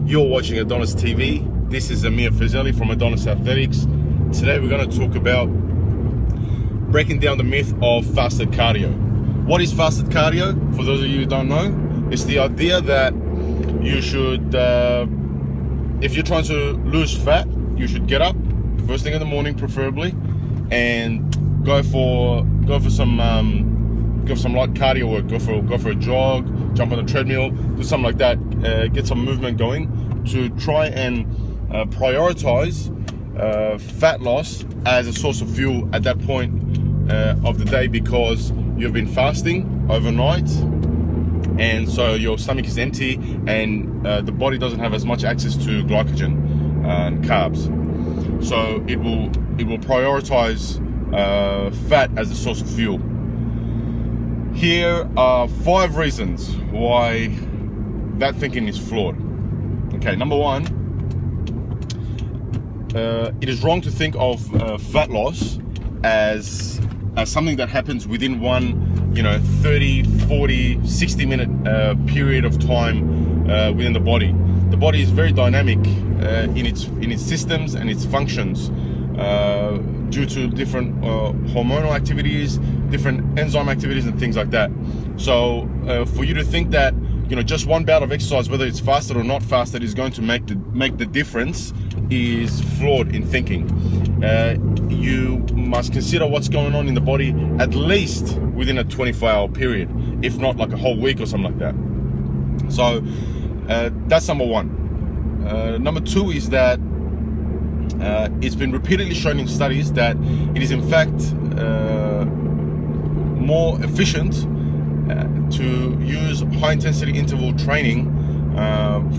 You're watching Adonis TV. This is Amir Fazeli from Adonis Athletics. Today we're going to talk about breaking down the myth of fasted cardio. What is fasted cardio? For those of you who don't know, it's the idea that you should, if you're trying to lose fat, you should get up first thing in the morning, preferably, and go for some light cardio work. Go for a jog, jump on a treadmill, do something like that. Get some movement going to try and prioritize fat loss as a source of fuel at that point of the day, because you've been fasting overnight, and so your stomach is empty, and the body doesn't have as much access to glycogen and carbs. So it will prioritize fat as a source of fuel. Here are 5 reasons why that thinking is flawed. Okay, number 1, it is wrong to think of fat loss as something that happens within one 30, 40, 60 minute period of time within the body. The body is very dynamic in its systems and its functions due to different hormonal activities, different enzyme activities and things like that. So for you to think that just one bout of exercise, whether it's fasted or not fasted, is going to make the difference is flawed in thinking. You must consider what's going on in the body at least within a 24-hour period, if not like a whole week or something like that. So that's number 1. Number 2 is that it's been repeatedly shown in studies that it is in fact more efficient to use high-intensity interval training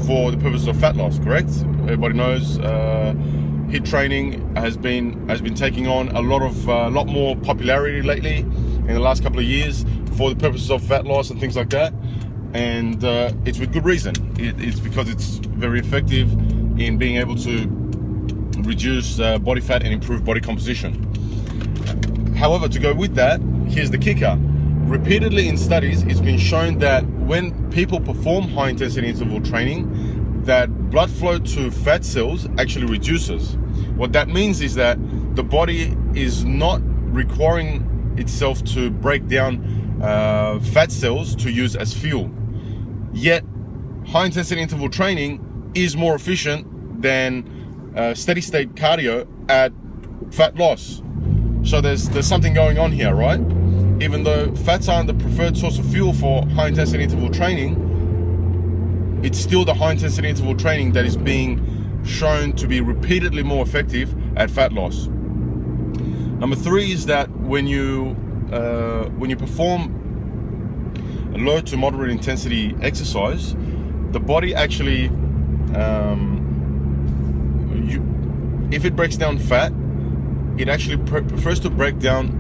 for the purpose of fat loss. Correct? Everybody knows HIIT training has been taking on a lot more popularity lately in the last couple of years for the purposes of fat loss and things like that. And it's with good reason. It's because it's very effective in being able to reduce body fat and improve body composition. However, to go with that, here's the kicker. Repeatedly in studies, it's been shown that when people perform high intensity interval training, that blood flow to fat cells actually reduces. What that means is that the body is not requiring itself to break down fat cells to use as fuel. Yet, high intensity interval training is more efficient than steady state cardio at fat loss. So there's something going on here, right? Even though fats aren't the preferred source of fuel for high intensity interval training, it's still the high intensity interval training that is being shown to be repeatedly more effective at fat loss. Number 3 is that when you perform a low to moderate intensity exercise, the body actually, if it breaks down fat, it actually prefers to break down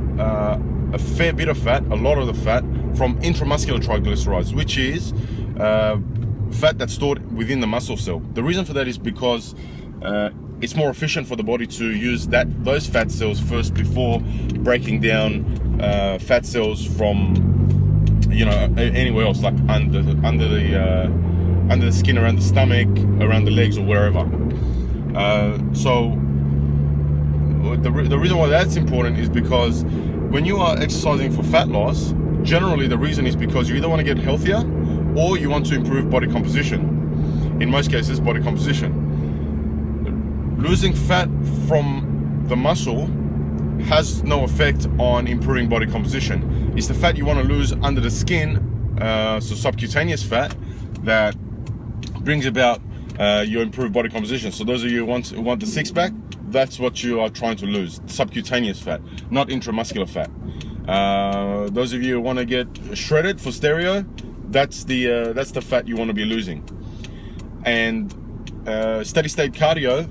a fair bit of fat, a lot of the fat, from intramuscular triglycerides, which is fat that's stored within the muscle cell. The reason for that is because it's more efficient for the body to use those fat cells first before breaking down fat cells from anywhere else, like under the skin, around the stomach, around the legs, or wherever. So the reason why that's important is because when you are exercising for fat loss, generally the reason is because you either want to get healthier or you want to improve body composition. In most cases, body composition. Losing fat from the muscle has no effect on improving body composition. It's the fat you want to lose under the skin, so subcutaneous fat, that brings about your improved body composition. So those of you who want the six-pack, that's what you are trying to lose, subcutaneous fat, not intramuscular fat. Those of you who want to get shredded for stereo, that's the fat you want to be losing. And steady state cardio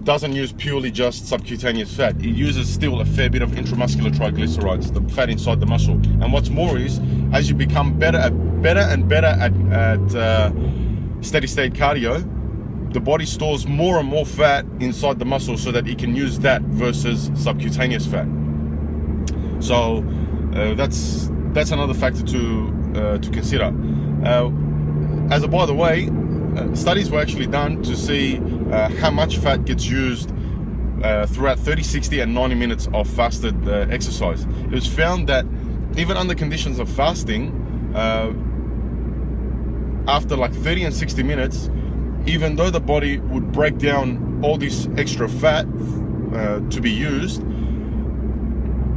doesn't use purely just subcutaneous fat. It uses still a fair bit of intramuscular triglycerides, the fat inside the muscle. And what's more is, as you become better and better at steady state cardio, the body stores more and more fat inside the muscle so that it can use that versus subcutaneous fat. So that's another factor to consider. As a by the way, studies were actually done to see how much fat gets used throughout 30, 60 and 90 minutes of fasted exercise. It was found that even under conditions of fasting, after like 30 and 60 minutes, even though the body would break down all this extra fat to be used,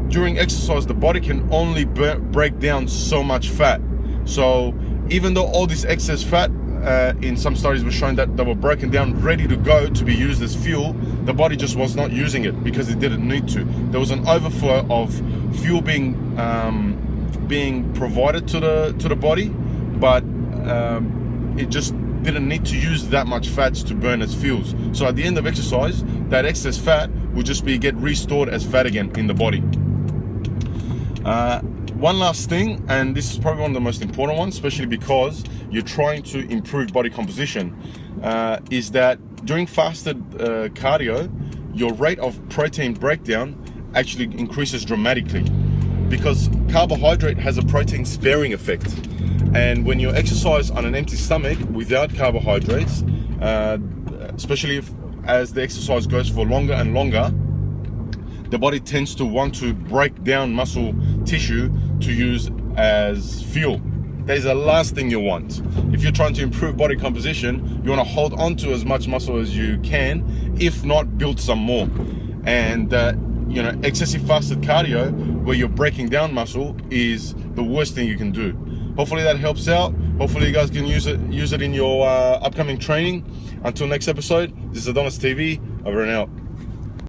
during exercise the body can only break down so much fat. So even though all this excess fat, in some studies were showing that they were broken down, ready to go to be used as fuel, the body just was not using it because it didn't need to. There was an overflow of fuel being provided to the body, but it just didn't need to use that much fats to burn as fuels. So at the end of exercise, that excess fat will just get restored as fat again in the body. One last thing, and this is probably one of the most important ones, especially because you're trying to improve body composition, is that during fasted cardio, your rate of protein breakdown actually increases dramatically, because carbohydrate has a protein sparing effect. And when you exercise on an empty stomach without carbohydrates, especially as the exercise goes for longer and longer, the body tends to want to break down muscle tissue to use as fuel. That is the last thing you want. If you're trying to improve body composition, you want to hold on to as much muscle as you can, if not build some more. And you know, excessive fasted cardio where you're breaking down muscle is the worst thing you can do. Hopefully that helps out. Hopefully you guys can use it in your upcoming training. Until next episode, this is Adonis TV, over and out.